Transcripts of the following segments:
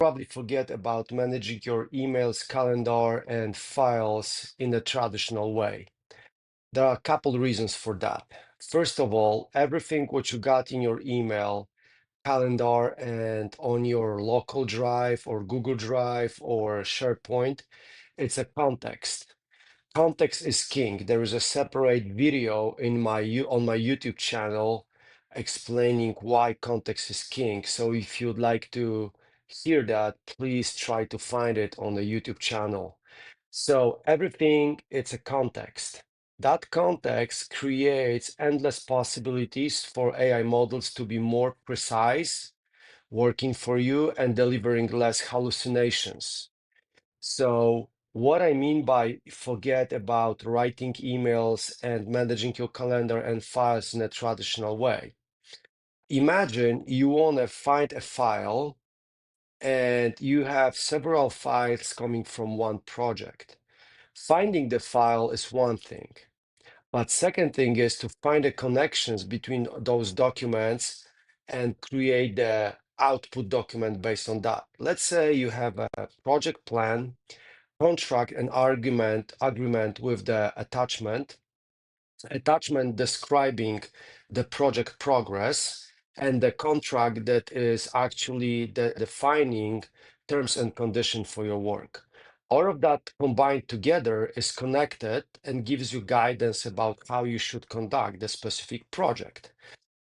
probably forget about managing your emails, calendar, and files in a traditional way. There are a couple reasons for that. First of all, everything what you got in your email, calendar, and on your local drive or Google Drive or SharePoint, it's a context. Context is king. There is a separate video on my YouTube channel explaining why context is king. So if you'd like to hear that, please try to find it on the YouTube channel. So everything, it's a context. That context creates endless possibilities for AI models to be more precise, working for you, and delivering less hallucinations. So, what I mean by forget about writing emails and managing your calendar and files in a traditional way. Imagine you want to find a file and you have several files coming from one project. Finding the file is one thing, but second thing is to find the connections between those documents and create the output document based on that. Let's say you have a project plan, contract, and agreement with the attachment describing the project progress, and the contract that is actually defining terms and conditions for your work. All of that combined together is connected and gives you guidance about how you should conduct the specific project.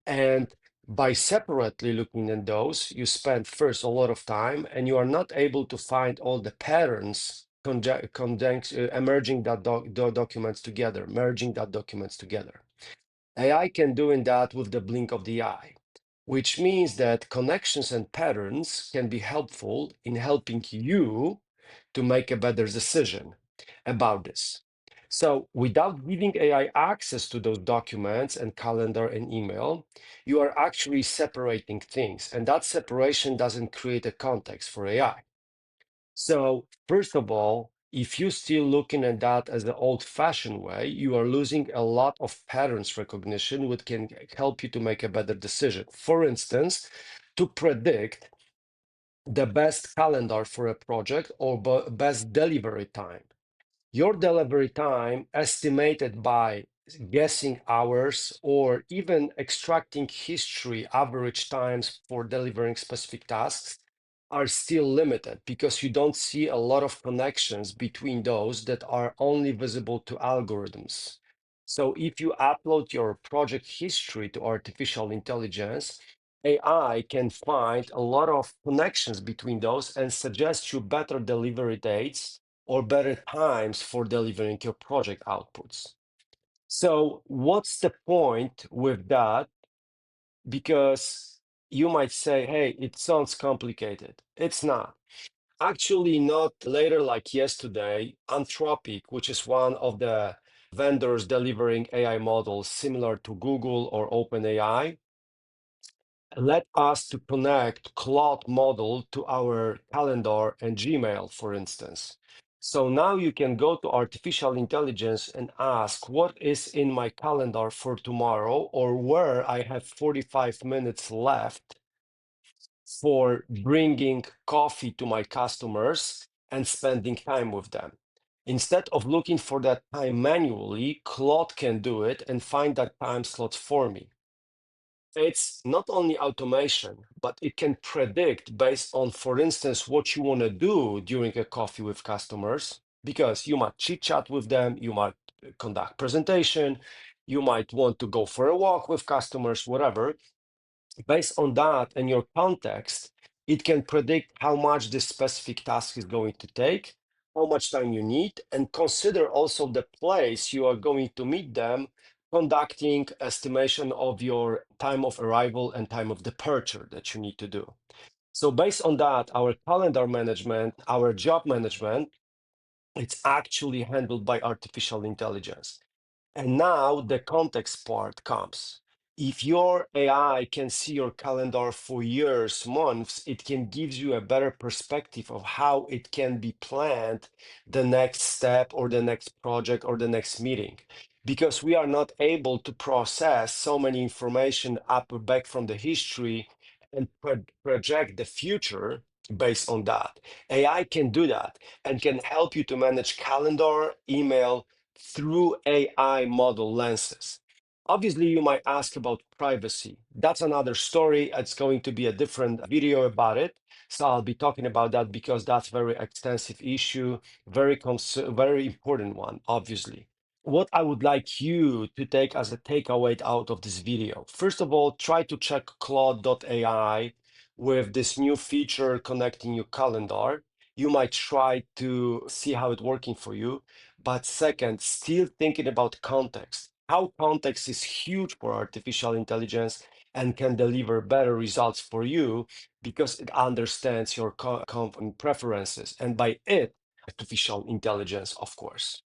And by separately looking at those, you spend first a lot of time and you are not able to find all the patterns emerging that documents together, merging that documents together. AI can do in that with the blink of the eye, which means that connections and patterns can be helpful in helping you to make a better decision about this. So, without giving AI access to those documents and calendar and email, you are actually separating things, and that separation doesn't create a context for AI. So, first of all, if you're still looking at that as the old-fashioned way, you are losing a lot of patterns recognition, which can help you to make a better decision. For instance, to predict the best calendar for a project or best delivery time. Your delivery time estimated by guessing hours or even extracting history average times for delivering specific tasks are still limited because you don't see a lot of connections between those that are only visible to algorithms. So if you upload your project history to artificial intelligence, AI can find a lot of connections between those and suggest you better delivery dates or better times for delivering your project outputs. So, what's the point with that? Because you might say, hey, it sounds complicated. It's not. Actually, not later like yesterday, Anthropic, which is one of the vendors delivering AI models similar to Google or OpenAI, let us to connect Claude model to our calendar and Gmail, for instance. So now you can go to artificial intelligence and ask what is in my calendar for tomorrow or where I have 45 minutes left for bringing coffee to my customers and spending time with them. Instead of looking for that time manually, Claude can do it and find that time slot for me. It's not only automation, but it can predict based on, for instance, what you want to do during a coffee with customers, because you might chit chat with them, you might conduct presentation, you might want to go for a walk with customers, whatever. Based on that and your context, it can predict how much this specific task is going to take, how much time you need, and consider also the place you are going to meet them, conducting estimation of your time of arrival and time of departure that you need to do. So based on that, our calendar management, our job management, it's actually handled by artificial intelligence. And now the context part comes. If your AI can see your calendar for years, months, it can give you a better perspective of how it can be planned the next step or the next project or the next meeting. Because we are not able to process so many information up or back from the history and project the future, based on that. AI can do that and can help you to manage calendar, email through AI model lenses. Obviously, you might ask about privacy. That's another story. It's going to be a different video about it. So I'll be talking about that because that's very extensive issue, very important one, obviously. What I would like you to take as a takeaway out of this video. First of all, try to check Claude.ai with this new feature connecting your calendar. You might try to see how it's working for you. But second, still thinking about context. How context is huge for artificial intelligence and can deliver better results for you because it understands your preferences. And by it, artificial intelligence, of course.